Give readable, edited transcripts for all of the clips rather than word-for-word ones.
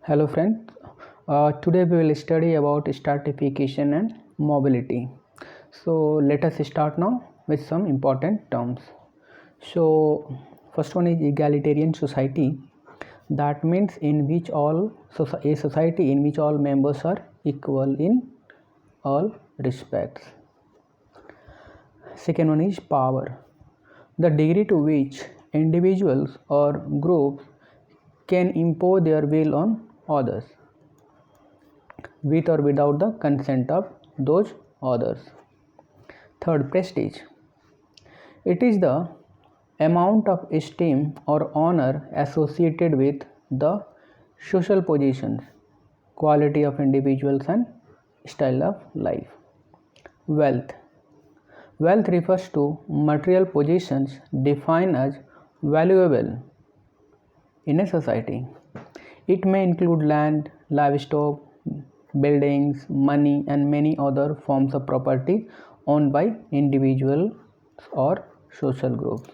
Hello friends, today we will study about stratification and mobility. So let us start now with some important terms. So first one is egalitarian society. That means in which a society in which all members are equal in all respects. Second one is power. The degree to which individuals or groups can impose their will on others, with or without the consent of those others. Third, prestige. It is the amount of esteem or honor associated with the social positions, quality of individuals, and style of life. Wealth. Wealth refers to material possessions defined as valuable in a society. It may include land, livestock, buildings, money, and many other forms of property owned by individuals or social groups.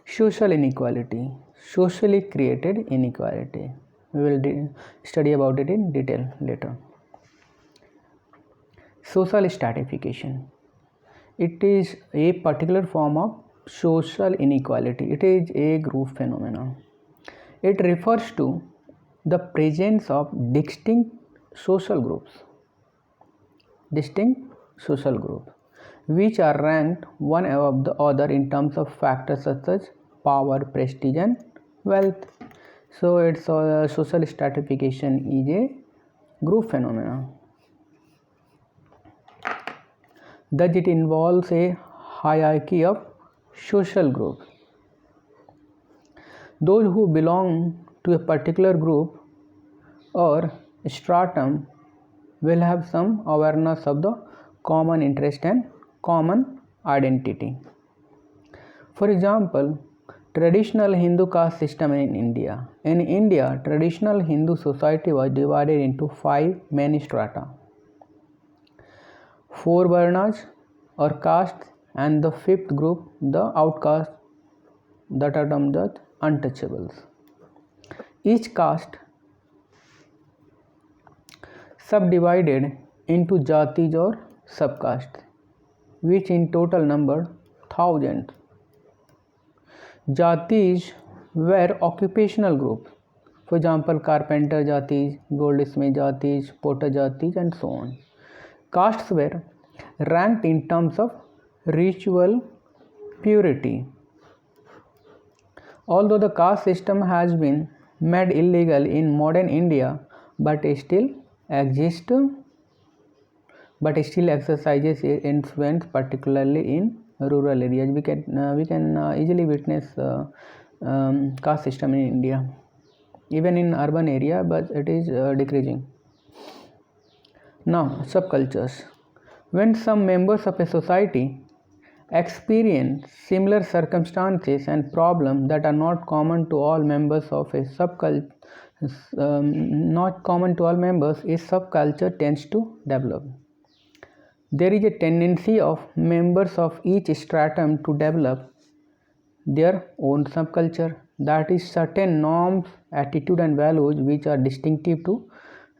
Social inequality, socially created inequality. We will study about it in detail later. Social stratification. It is a particular form of social inequality. It is a group phenomenon. It refers to the presence of distinct social groups which are ranked one above the other in terms of factors such as power, prestige, and wealth. So it's social stratification is a group phenomenon. Thus it involves a hierarchy of social groups. Those who belong to a particular group or stratum will have some awareness of the common interest and common identity. For example, traditional Hindu caste system in India. In India, traditional Hindu society was divided into 5 main strata. 4 varnas or castes, and the 5th group, the outcasts, that are termed as untouchables. Each caste subdivided into jatis or subcastes, which in total numbered thousands. Jatis were occupational groups, for example, carpenter jatis, goldsmith jatis, potter jatis, and so on. Castes were ranked in terms of ritual purity. Although the caste system has been made illegal in modern India, but still exercises influence, particularly in rural areas. We can easily witness caste system in India, even in urban area, but it is decreasing. Now, subcultures. When some members of a society experience similar circumstances and problems that are not common to all members of a subculture, a subculture tends to develop. There is a tendency of members of each stratum to develop their own subculture, that is, certain norms, attitude, and values which are distinctive to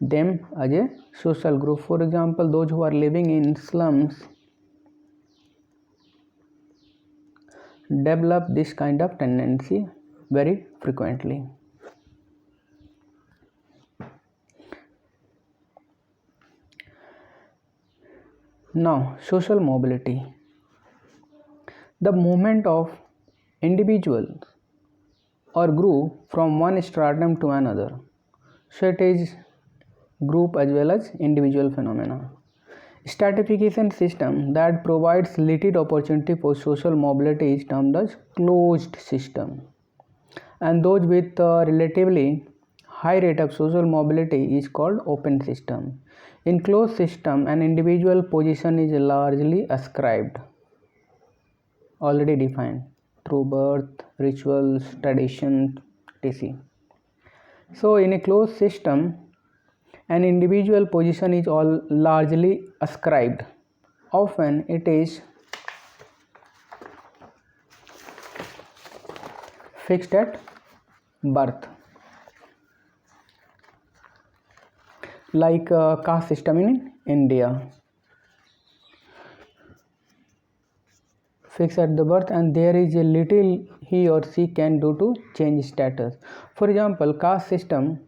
them as a social group. For example, those who are living in slums develop this kind of tendency very frequently. Now, social mobility. The movement of individuals or group from one stratum to another. So it is group as well as individual phenomena. Stratification system that provides limited opportunity for social mobility is termed as closed system, and those with relatively high rate of social mobility is called open system. In closed system, an individual position is largely ascribed, already defined through birth, rituals, traditions, etc. So in a closed system, an individual position is all largely ascribed. Often it is fixed at birth. like caste system in India. Fixed at the birth, and there is a little he or she can do to change status. For example, caste system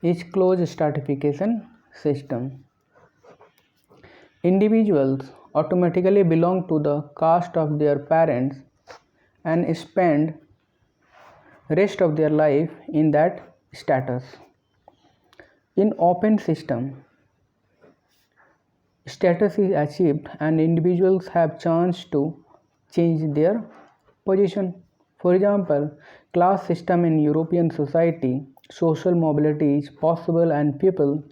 is closed stratification system. Individuals automatically belong to the caste of their parents and spend rest of their life in that status. In open system, status is achieved and individuals have chance to change their position. For example, class system in European society, social mobility is possible and people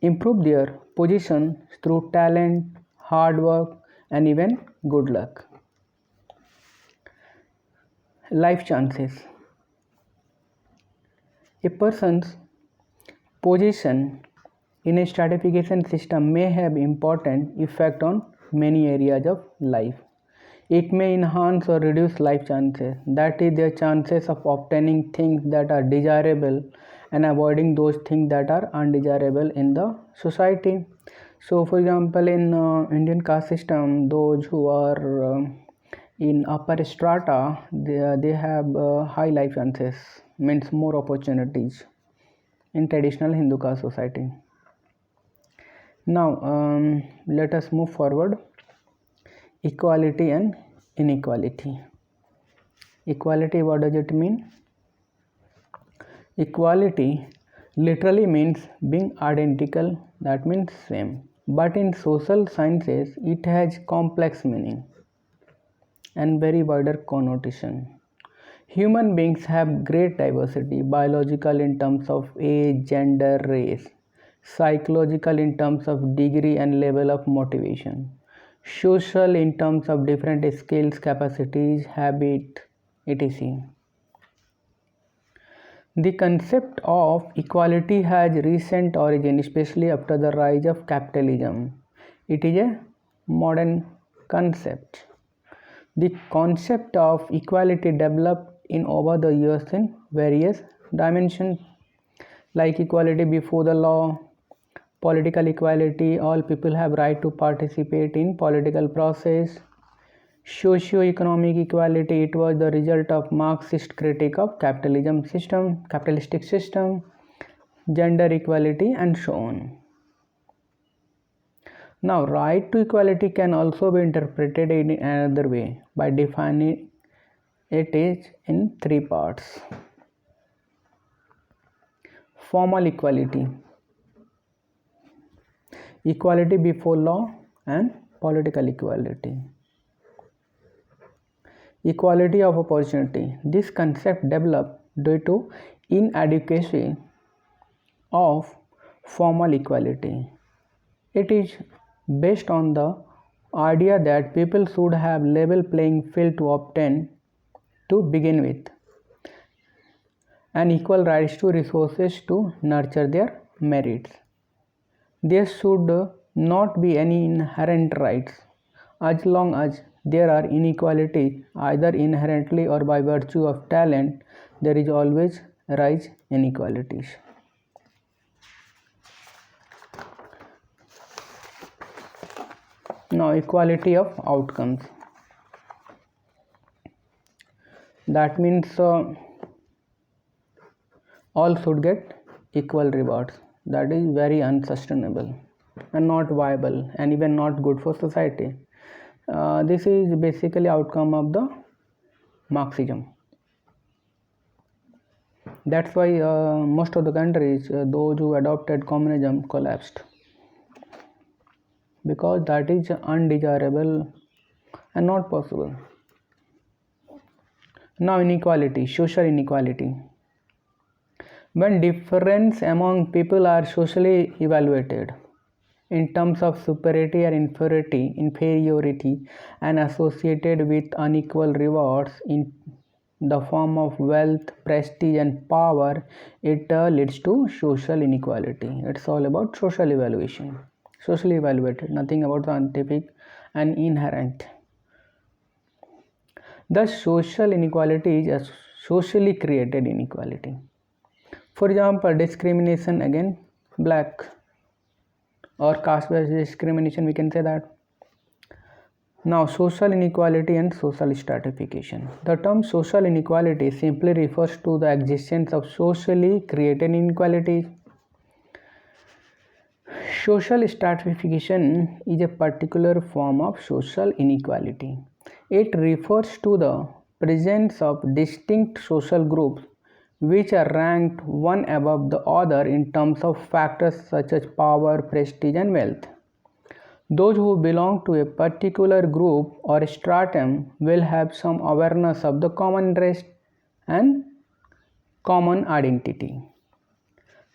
improve their position through talent, hard work, and even good luck. Life chances. A person's position in a stratification system may have important effect on many areas of life. It may enhance or reduce life chances, that is, their chances of obtaining things that are desirable and avoiding those things that are undesirable in the society. So, for example, in Indian caste system, those who are in upper strata, they have high life chances, means more opportunities in traditional Hindu caste society. Now, let us move forward. Equality and inequality. Equality, what does it mean? Equality literally means being identical, that means same. But in social sciences, it has complex meaning and very wider connotation. Human beings have great diversity, biological in terms of age, gender, race, psychological in terms of degree and level of motivation, social in terms of different skills, capacities, habit, etc. The concept of equality has recent origin, especially after the rise of capitalism. It is a modern concept. The concept of equality developed in over the years in various dimensions, like equality before the law, political equality, all people have right to participate in political process, socio-economic equality, it was the result of Marxist critique of capitalistic system, gender equality, and so on. Now, right to equality can also be interpreted in another way by defining it is in three parts. Formal equality, equality before law, and political equality. Equality of opportunity. This concept developed due to inadequacy of formal equality. It is based on the idea that people should have level playing field to begin with, and equal rights to resources to nurture their merits. There should not be any inherent rights. As long as there are inequalities, either inherently or by virtue of talent, there is always rise inequalities. Now, equality of outcomes. That means all should get equal rewards. That is very unsustainable and not viable and even not good for society. This is basically outcome of the Marxism. That's why most of the countries, those who adopted communism, collapsed, because that is undesirable and not possible. Now, inequality, social inequality. When difference among people are socially evaluated in terms of superiority or inferiority and associated with unequal rewards in the form of wealth, prestige, and power, it leads to social inequality. It's all about social evaluation. Socially evaluated, nothing about scientific and inherent. Thus, social inequality is a socially created inequality. For example, discrimination against black, or caste-based discrimination, we can say that. Now, social inequality and social stratification. The term social inequality simply refers to the existence of socially created inequalities. Social stratification is a particular form of social inequality. It refers to the presence of distinct social groups which are ranked one above the other in terms of factors such as power, prestige, and wealth. Those who belong to a particular group or stratum will have some awareness of the common interest and common identity.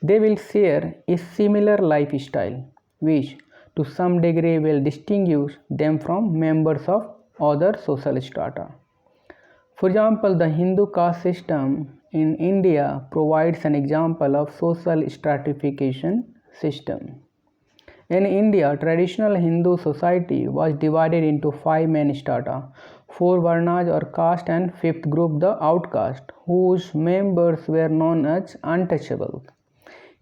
They will share a similar lifestyle, which to some degree will distinguish them from members of other social strata. For example, the Hindu caste system in India provides an example of social stratification system. In India, traditional Hindu society was divided into five main strata: four varnas or caste, and fifth group, the outcast, whose members were known as untouchables.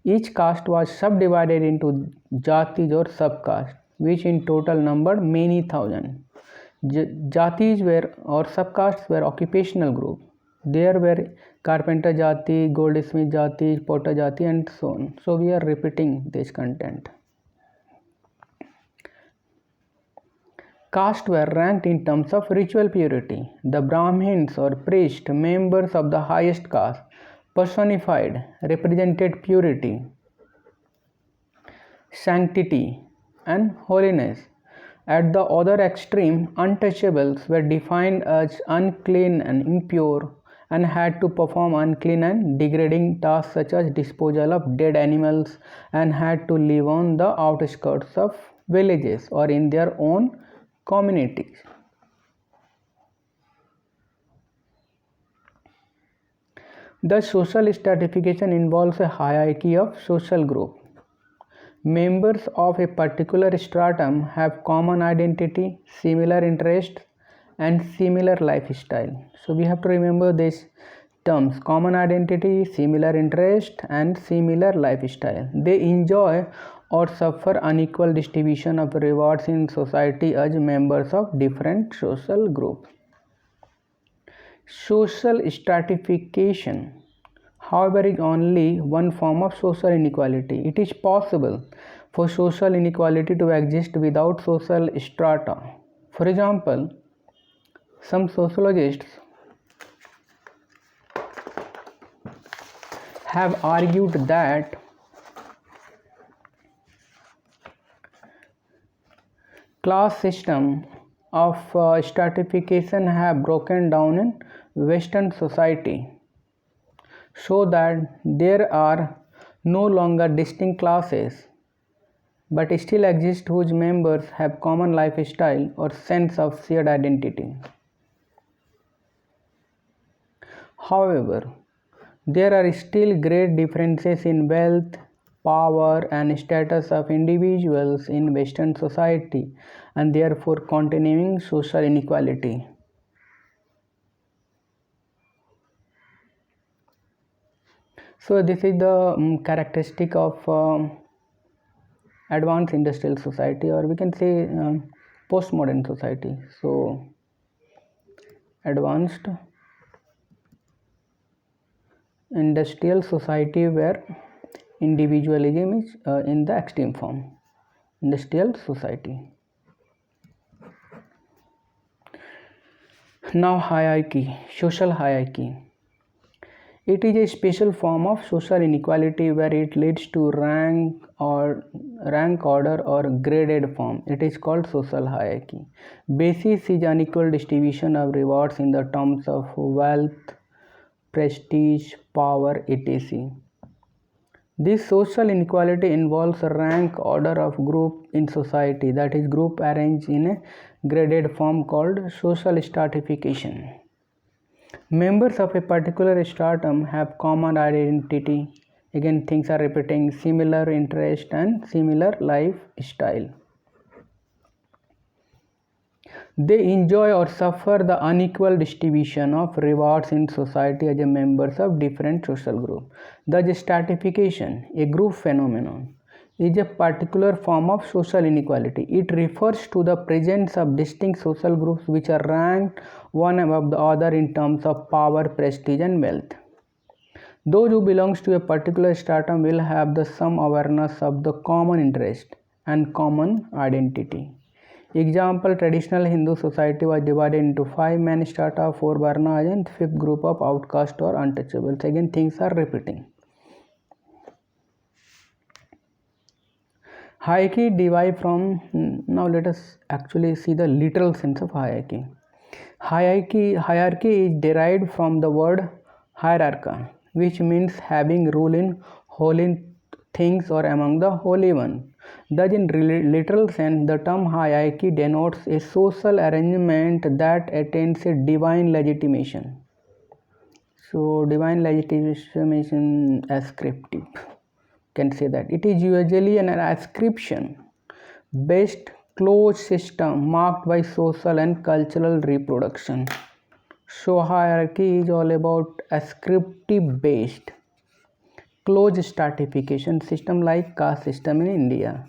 Each caste was subdivided into jatis or subcastes, which in total numbered many thousand. Jatis were or subcastes were occupational groups. There were carpenter jati, goldsmith jati, potter jati, and so on. So we are repeating this content. Castes were ranked in terms of ritual purity. The Brahmins or priests, members of the highest caste, personified, represented purity, sanctity, and holiness. At the other extreme, untouchables were defined as unclean and impure and had to perform unclean and degrading tasks such as disposal of dead animals and had to live on the outskirts of villages or in their own communities. The social stratification involves a hierarchy of social groups. Members of a particular stratum have common identity, similar interests, and similar lifestyle. So we have to remember these terms: common identity, similar interest, and similar lifestyle. They enjoy or suffer unequal distribution of rewards in society as members of different social groups. Social stratification, however, is only one form of social inequality. It is possible for social inequality to exist without social strata. For example, some sociologists have argued that class system of stratification have broken down in Western society, so that there are no longer distinct classes, but still exist whose members have common lifestyle or sense of shared identity. However, there are still great differences in wealth, power, and status of individuals in Western society, and therefore continuing social inequality. So this is the characteristic of advanced industrial society, or we can say postmodern society. So advanced industrial society where individualism is in the extreme form. Industrial society. Now hierarchy, social hierarchy. It is a special form of social inequality where it leads to rank order or graded form. It is called social hierarchy. Basis is unequal distribution of rewards in the terms of wealth, prestige, power, etc. This social inequality involves a rank order of group in society, that is, group arranged in a graded form called social stratification. Members of a particular stratum have common identity. Again, things are repeating: similar interest and similar lifestyle. They enjoy or suffer the unequal distribution of rewards in society as a members of different social groups. Thus, stratification, a group phenomenon, is a particular form of social inequality. It refers to the presence of distinct social groups which are ranked one above the other in terms of power, prestige, and wealth. Those who belongs to a particular stratum will have the some awareness of the common interest and common identity. Example, traditional Hindu society was divided into 5 main strata, 4 varnas and 5th group of outcasts or untouchables. Again, things are repeating. Hierarchy derived from, now let us actually see the literal sense of hierarchy. Hierarchy is derived from the word hierarcha, which means having rule in holy things or among the holy one. Thus, in literal sense, the term hierarchy denotes a social arrangement that attains a divine legitimation. So, divine legitimation ascriptive, can say that it is usually an ascription based closed system marked by social and cultural reproduction. So hierarchy is all about ascriptive based closed stratification system like caste system in India.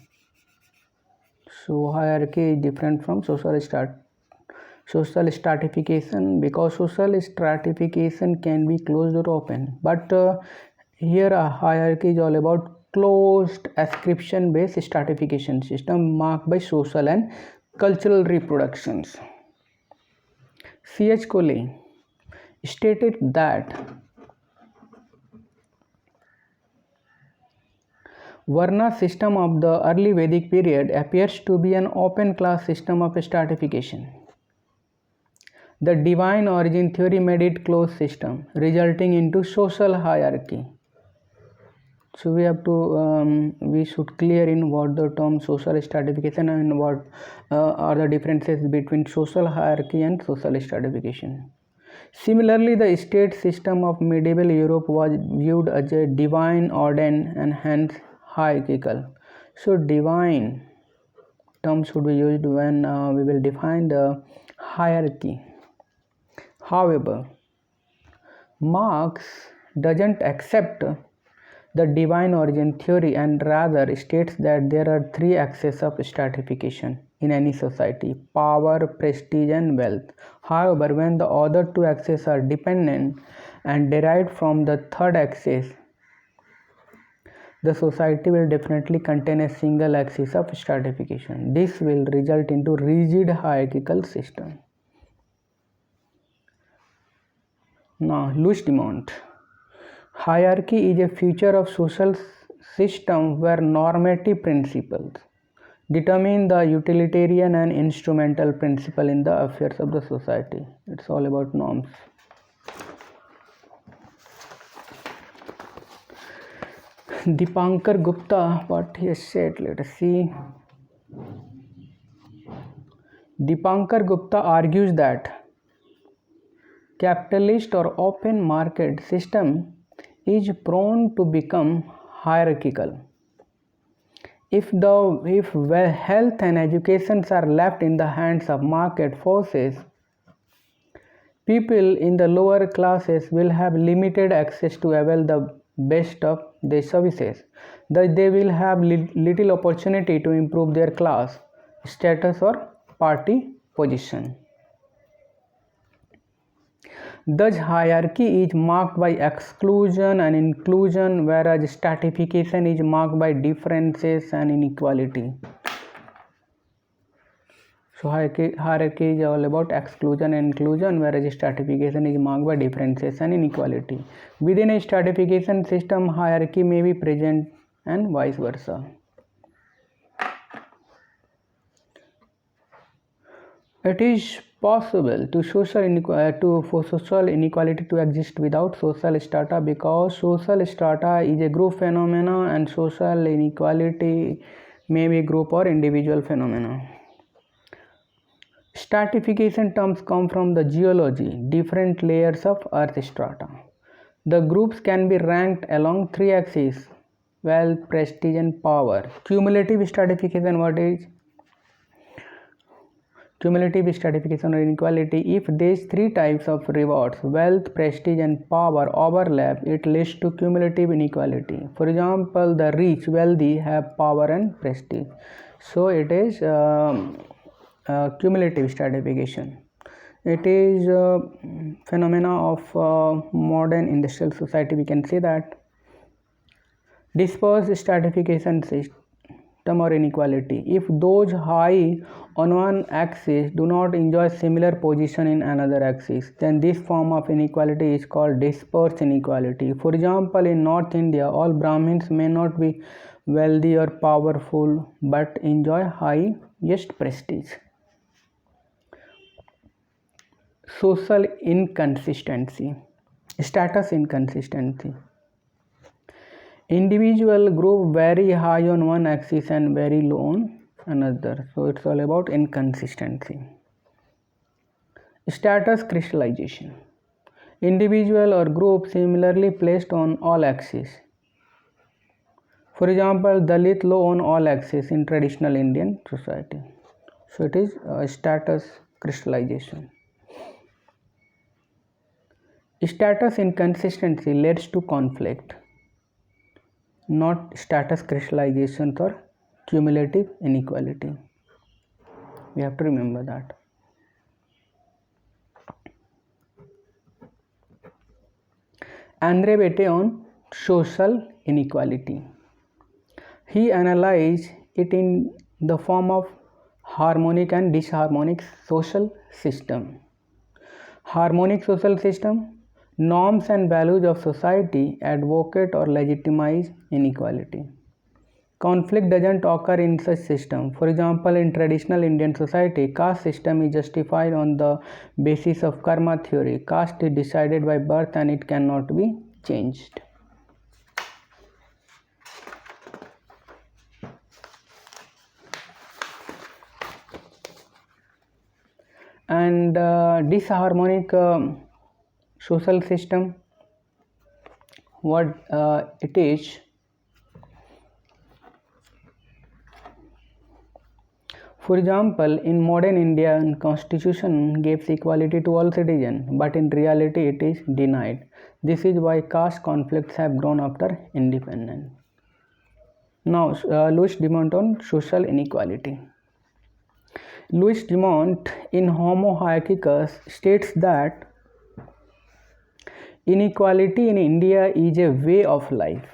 So hierarchy is different from social stratification because social stratification can be closed or open, but here a hierarchy is all about closed ascription based stratification system marked by social and cultural reproductions. C.H. Kohli stated that Varna system of the early Vedic period appears to be an open class system of stratification. The divine origin theory made it closed system, resulting into social hierarchy. So we have to we should clear in what the term social stratification and what are the differences between social hierarchy and social stratification. Similarly, the state system of medieval Europe was viewed as a divine ordained and hence hierarchical. So divine term should be used when we will define the hierarchy. However, Marx doesn't accept the divine origin theory and rather states that there are 3 axes of stratification in any society: power, prestige, and wealth. However, when the other 2 axes are dependent and derived from the third axis, the society will definitely contain a single axis of stratification. This will result into rigid hierarchical system. Now, Louis Dumont. Hierarchy is a feature of social system where normative principles determine the utilitarian and instrumental principle in the affairs of the society. It's all about norms. Dipankar Gupta, what he has said, let us see. Dipankar Gupta argues that capitalist or open market system is prone to become hierarchical. If health and education are left in the hands of market forces, people in the lower classes will have limited access to avail the best of their services. Thus, they will have little opportunity to improve their class status or party position. Thus, hierarchy is marked by exclusion and inclusion, whereas stratification is marked by differences and inequality. So, hierarchy is all about exclusion and inclusion, whereas stratification is marked by differences and inequality. Within a stratification system, hierarchy may be present and vice versa. It is possible for social inequality to exist without social strata because social strata is a group phenomena and social inequality may be group or individual phenomena. Stratification terms come from the geology, different layers of earth strata. The groups can be ranked along 3 axes: wealth, prestige, and power. Cumulative stratification, what is? cumulative stratification or inequality. If these three types of rewards, wealth, prestige and power, overlap, it leads to cumulative inequality. For example, the rich, wealthy have power and prestige, so it is cumulative stratification. It is a phenomena of modern industrial society. We can say that. Dispersed stratification system or inequality. If those high on one axis do not enjoy similar position in another axis, then this form of inequality is called dispersed inequality. For example, in North India, all Brahmins may not be wealthy or powerful but enjoy highest prestige. Social inconsistency, status inconsistency. Individual group very high on one axis and very low on another, so it's all about inconsistency. Status crystallization. Individual or group similarly placed on all axes. For example, Dalit low on all axes in traditional Indian society, so it is status crystallization. Status inconsistency leads to conflict, not status crystallization or cumulative inequality. We have to remember that. Andre Bete on social inequality. He analyzed it in the form of harmonic and disharmonic social system. Harmonic social system, norms and values of society advocate or legitimize inequality. Conflict doesn't occur in such system. For example, in traditional Indian society, caste system is justified on the basis of karma theory. Caste is decided by birth and it cannot be changed. And disharmonic social system, what it is. For example, in modern Indian constitution gives equality to all citizens, but in reality it is denied. This is why caste conflicts have grown after independence. Now, Louis Dumont on social inequality. Louis Dumont in Homo Hierarchicus states that inequality in India is a way of life,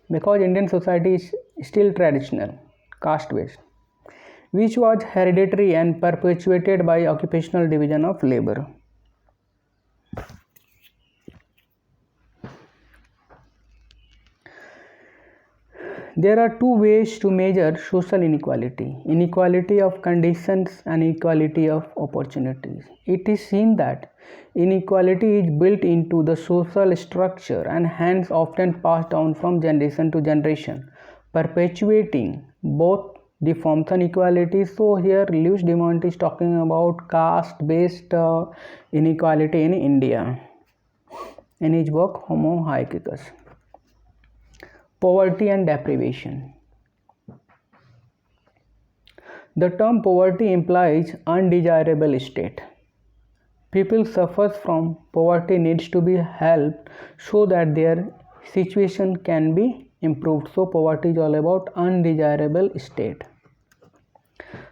because Indian society is still traditional, caste-based, which was hereditary and perpetuated by occupational division of labor. There are two ways to measure social inequality: inequality of conditions and equality of opportunities. It is seen that inequality is built into the social structure and hence often passed down from generation to generation, perpetuating both the forms of inequality. So here Louis Dumont is talking about caste-based inequality in India in his work Homo Hierarchicus. Poverty and deprivation. The term poverty implies undesirable state. People suffers from poverty needs to be helped so that their situation can be improved. So poverty is all about undesirable state.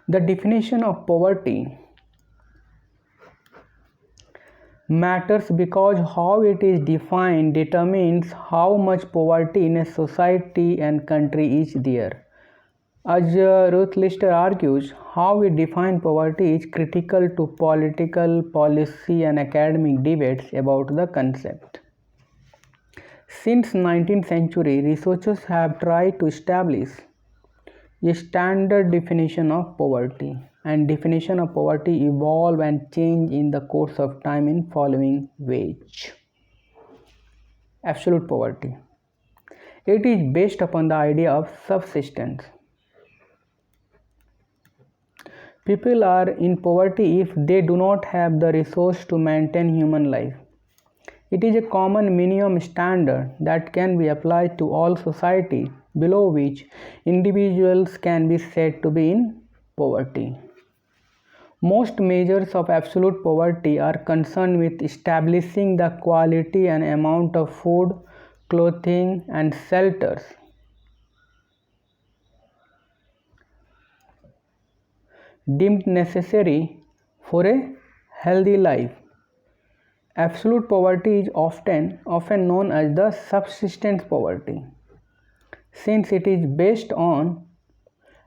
The definition of poverty matters because how it is defined determines how much poverty in a society and country is there. As Ruth Lister argues, how we define poverty is critical to political, policy and academic debates about the concept. Since 19th century, researchers have tried to establish a standard definition of poverty, and definition of poverty evolve and change in the course of time in following ways. Absolute poverty. It is based upon the idea of subsistence. People are in poverty if they do not have the resource to maintain human life. It is a common minimum standard that can be applied to all society, below which individuals can be said to be in poverty. Most measures of absolute poverty are concerned with establishing the quality and amount of food, clothing, and shelters deemed necessary for a healthy life. Absolute poverty is often known as the subsistence poverty, since it is based on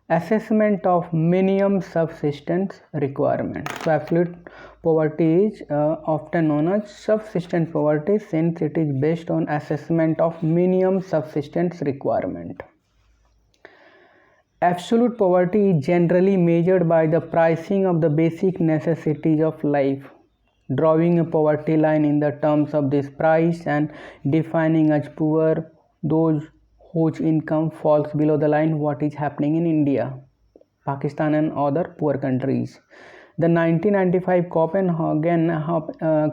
assessment of minimum subsistence requirement. So absolute poverty is often known as subsistence poverty, since it is based on assessment of minimum subsistence requirement. Absolute poverty is generally measured by the pricing of the basic necessities of life, drawing a poverty line in the terms of this price and defining as poor those whose income falls below the line. What is happening in India, Pakistan and other poor countries. The 1995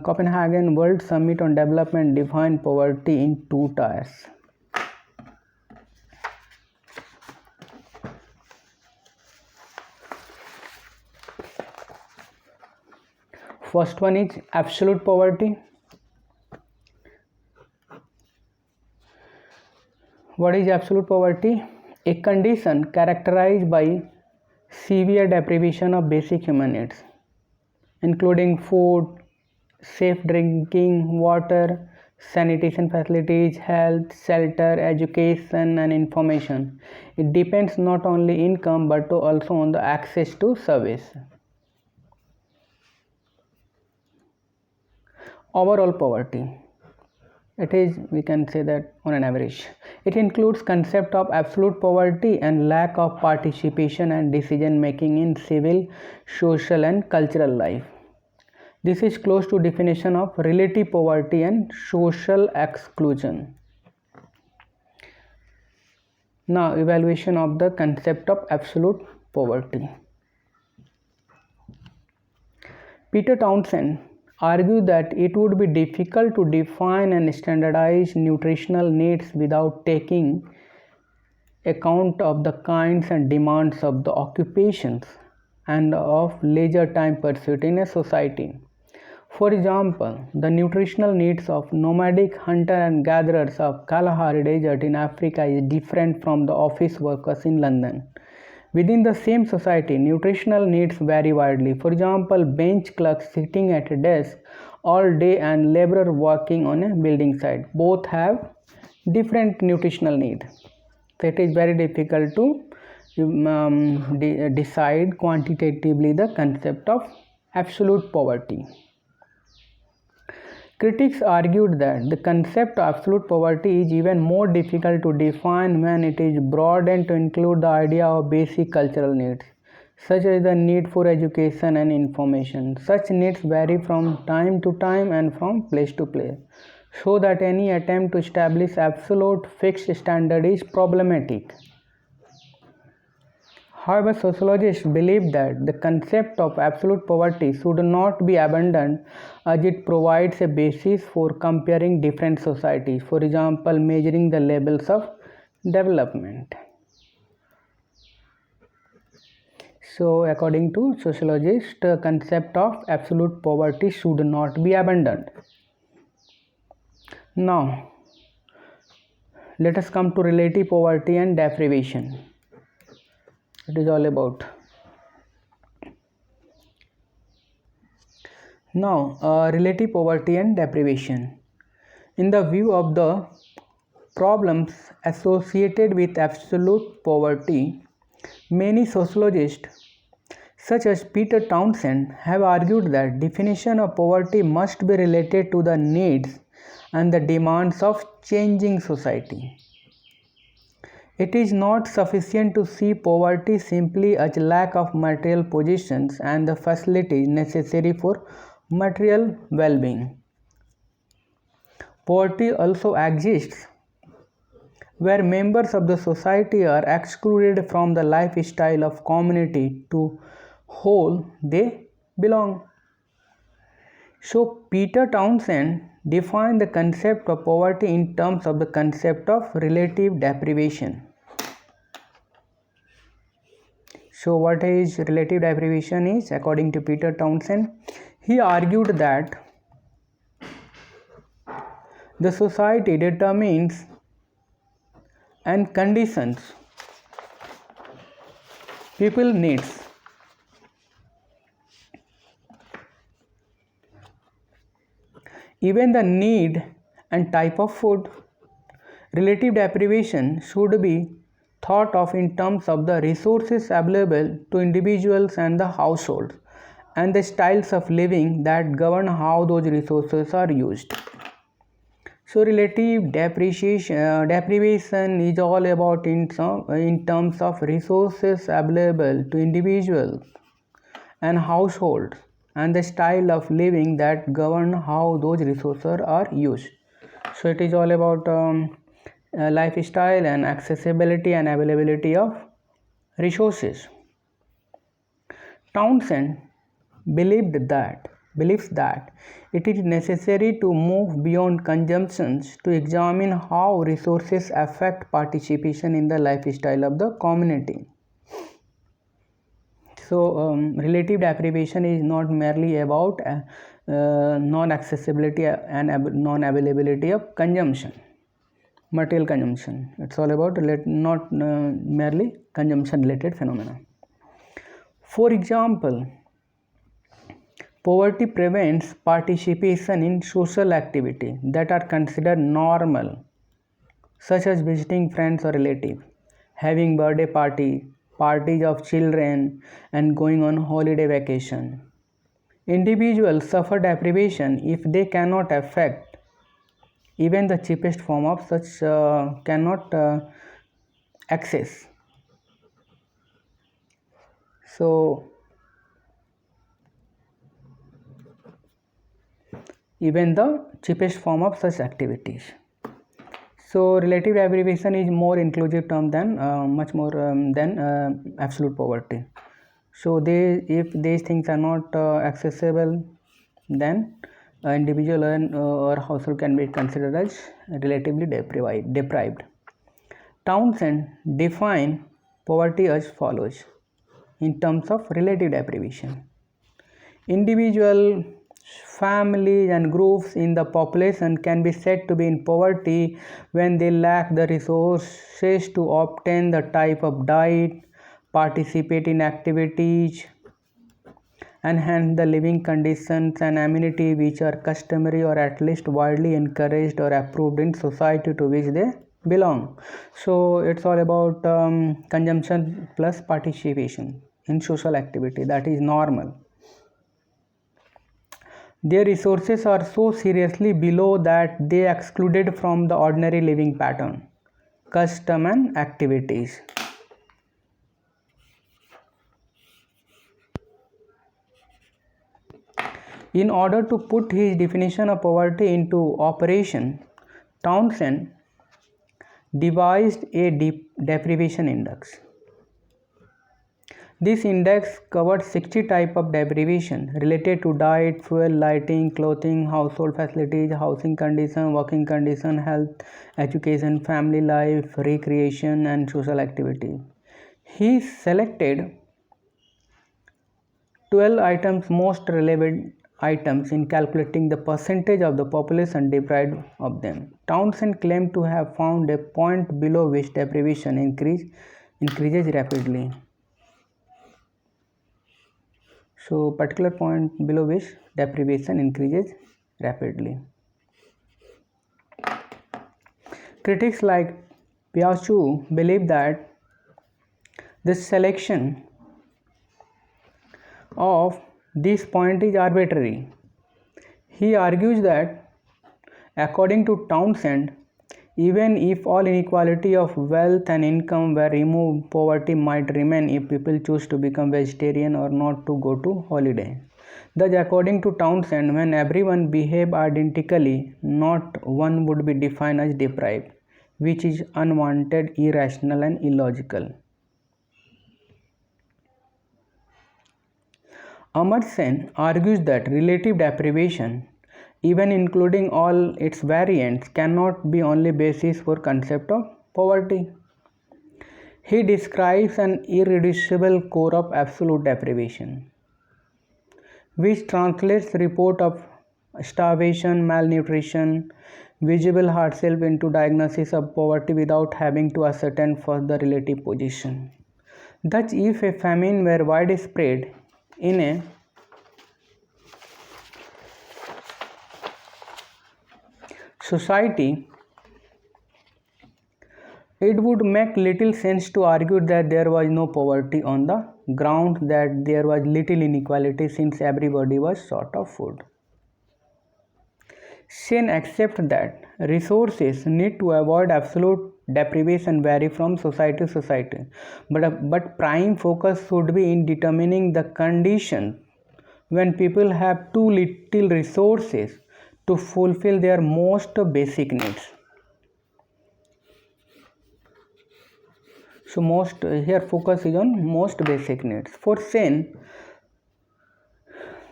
Copenhagen World Summit on Development defined poverty in two tiers. First one is absolute poverty. What is absolute poverty? A condition characterized by severe deprivation of basic human needs, including food, safe drinking water, sanitation facilities, health, shelter, education, and information. It depends not only income but also on the access to service. Overall poverty, it is, we can say that on an average, it includes concept of absolute poverty and lack of participation and decision making in civil, social and cultural life. This is close to definition of relative poverty and social exclusion. Now evaluation of the concept of absolute poverty. Peter Townsend argued that it would be difficult to define and standardize nutritional needs without taking account of the kinds and demands of the occupations and of leisure time pursuit in a society. For example, the nutritional needs of nomadic hunter and gatherers of Kalahari Desert in Africa is different from the office workers in London. Within the same society, nutritional needs vary widely. For example, bench clerks sitting at a desk all day and laborer working on a building site both have different nutritional needs. So it is very difficult to decide quantitatively the concept of absolute poverty. Critics argued that the concept of absolute poverty is even more difficult to define when it is broadened to include the idea of basic cultural needs, such as the need for education and information. Such needs vary from time to time and from place to place, so that any attempt to establish absolute fixed standard is problematic. However, sociologists believe that the concept of absolute poverty should not be abandoned, as it provides a basis for comparing different societies, for example, measuring the levels of development. So, according to sociologists, the concept of absolute poverty should not be abandoned. Now, let us come to relative poverty and deprivation. It is all about. Now, relative poverty and deprivation. In the view of the problems associated with absolute poverty, many sociologists, such as Peter Townsend, have argued that definition of poverty must be related to the needs and the demands of changing society. It is not sufficient to see poverty simply as lack of material possessions and the facilities necessary for material well-being. Poverty also exists where members of the society are excluded from the lifestyle of community to whom they belong. So Peter Townsend defined the concept of poverty in terms of the concept of relative deprivation. So what is relative deprivation is, according to Peter Townsend, he argued that the society determines and conditions people needs even the need and type of food. Relative deprivation should be thought of in terms of the resources available to individuals and the households and the styles of living that govern how those resources are used. So relative deprivation is all about in terms of resources available to individuals and households and the style of living that govern how those resources are used. So it is all about lifestyle and accessibility and availability of resources. Townsend believes that it is necessary to move beyond consumptions to examine how resources affect participation in the lifestyle of the community. So relative deprivation is not merely about non-accessibility and non-availability of consumption, material consumption. It's all about not merely consumption related phenomena. For example, poverty prevents participation in social activity that are considered normal, such as visiting friends or relatives, having birthday parties of children, and going on holiday vacation. Individuals suffer deprivation if they cannot affect even the cheapest form of such cannot access. So even the cheapest form of such activities. So relative deprivation is more inclusive term than much more than absolute poverty. So if these things are not accessible, then individual or household can be considered as relatively deprived. Townsend define poverty as follows in terms of relative deprivation. Individual, families and groups in the population can be said to be in poverty when they lack the resources to obtain the type of diet, participate in activities, and hence the living conditions and amenity which are customary or at least widely encouraged or approved in society to which they belong. So it's all about consumption plus participation in social activity that is normal. Their resources are so seriously below that they excluded from the ordinary living pattern, custom and activities. In order to put his definition of poverty into operation, Townsend devised a deprivation index. This index covered 60 types of deprivation related to diet, fuel, lighting, clothing, household facilities, housing condition, working condition, health, education, family life, recreation, and social activity. He selected 12 items most relevant items in calculating the percentage of the population deprived of them. Townsend claimed to have found a point below which deprivation increases rapidly. So particular point below which deprivation increases rapidly. Critics like Piaget believe that this selection of this point is arbitrary. He argues that according to Townsend, even if all inequality of wealth and income were removed, poverty might remain if people choose to become vegetarian or not to go to holiday. Thus, according to Townsend, when everyone behaved identically, not one would be defined as deprived, which is unwanted, irrational, and illogical. Amar Sen argues that relative deprivation, even including all its variants, cannot be only basis for concept of poverty. He describes an irreducible core of absolute deprivation, which translates report of starvation, malnutrition, visible hardship into diagnosis of poverty without having to ascertain first the relative position. Thus, if a famine were widespread in a society, it would make little sense to argue that there was no poverty on the ground that there was little inequality since everybody was short of food. Sen accepts that resources need to avoid absolute deprivation vary from society to society, but prime focus should be in determining the condition when people have too little resources to fulfill their most basic needs. So most here focus is on most basic needs. For Sen,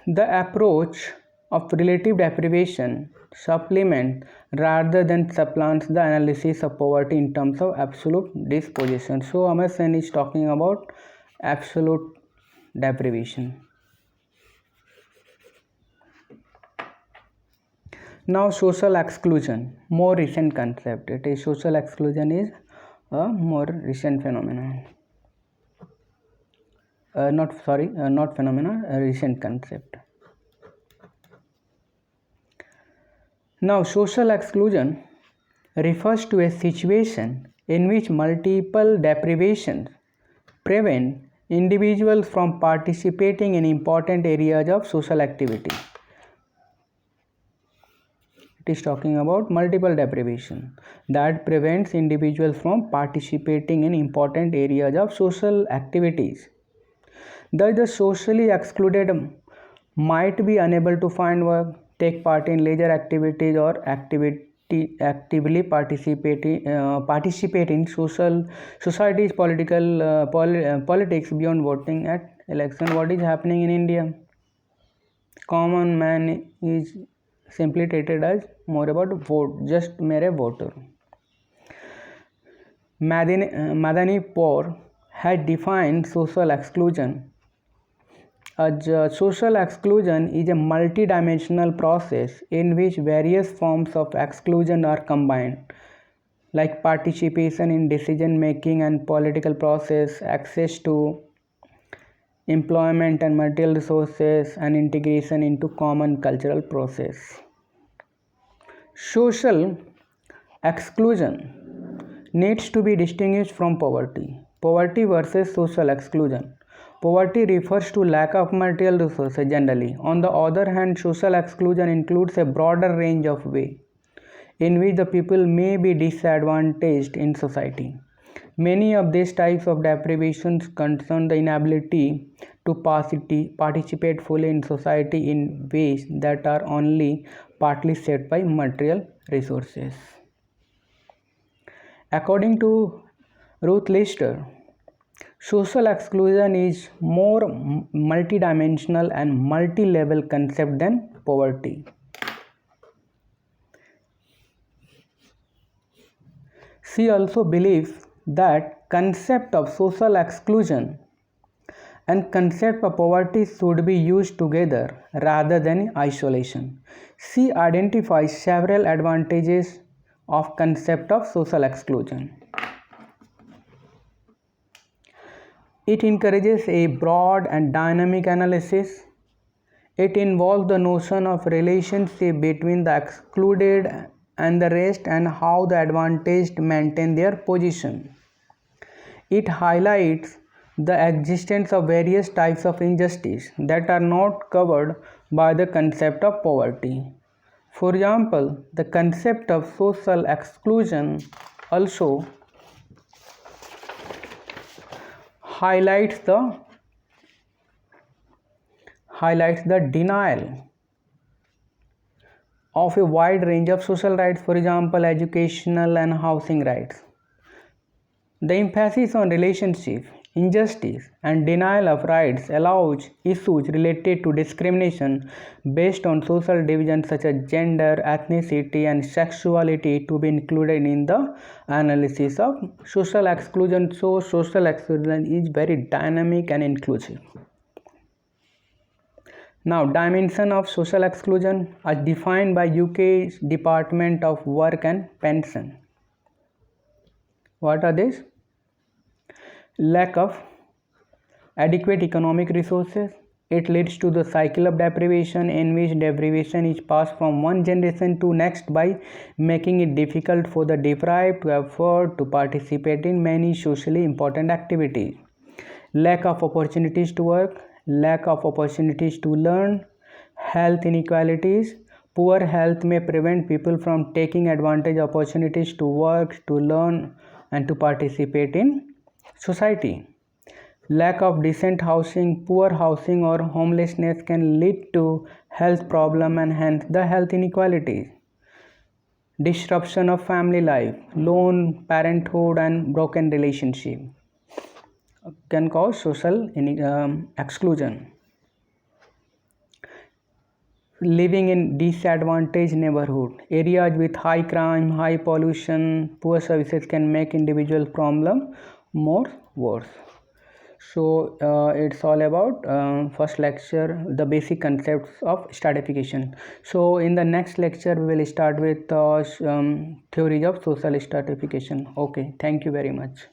the approach of relative deprivation supplement rather than supplants the analysis of poverty in terms of absolute disposition. So Amartya Sen is talking about absolute deprivation. Now social exclusion, more recent concept. It is social exclusion is a more recent phenomenon. Not phenomenon, a recent concept. Now, social exclusion refers to a situation in which multiple deprivations prevent individuals from participating in important areas of social activity. It is talking about multiple deprivation that prevents individuals from participating in important areas of social activities. Thus, the socially excluded might be unable to find work, take part in leisure activities, or actively participate in society's politics beyond voting at election. What is happening in India? Common man is simply treated as more about vote, just mere voter. Madani Paur has defined social exclusion as social exclusion is a multidimensional process in which various forms of exclusion are combined, like participation in decision making and political process, access to employment and material resources, and integration into common cultural process. Social exclusion needs to be distinguished from poverty. Poverty versus social exclusion. Poverty refers to lack of material resources generally. On the other hand, social exclusion includes a broader range of ways in which the people may be disadvantaged in society. Many of these types of deprivations concern the inability to participate fully in society in ways that are only partly set by material resources. According to Ruth Lister, social exclusion is more multidimensional and multi-level concept than poverty. She also believes that concept of social exclusion and concept of poverty should be used together rather than in isolation. She identifies several advantages of concept of social exclusion. It encourages a broad and dynamic analysis. It involves the notion of relationship between the excluded and the rest and how the advantaged maintain their position. It highlights the existence of various types of injustice that are not covered by the concept of poverty. For example, the concept of social exclusion also highlights the denial of a wide range of social rights, for example, educational and housing rights. The emphasis on relationship injustice, and denial of rights allows issues related to discrimination based on social divisions such as gender, ethnicity, and sexuality to be included in the analysis of social exclusion. So, social exclusion is very dynamic and inclusive. Now, dimension of social exclusion as defined by UK's Department of Work and Pension. What are these? Lack of adequate economic resources. It leads to the cycle of deprivation in which deprivation is passed from one generation to next by making it difficult for the deprived to afford to participate in many socially important activities. Lack of opportunities to work, lack of opportunities to learn, health inequalities. Poor health may prevent people from taking advantage of opportunities to work, to learn, and to participate in society. Lack of decent housing, poor housing, or homelessness can lead to health problem and hence the health inequalities. Disruption of family life, lone parenthood, and broken relationship can cause social exclusion. Living in disadvantaged neighborhood, areas with high crime, high pollution, poor services can make individual problem more worse. So it's all about first lecture, the basic concepts of stratification. So in the next lecture we will start with theories of social stratification. Okay, thank you very much.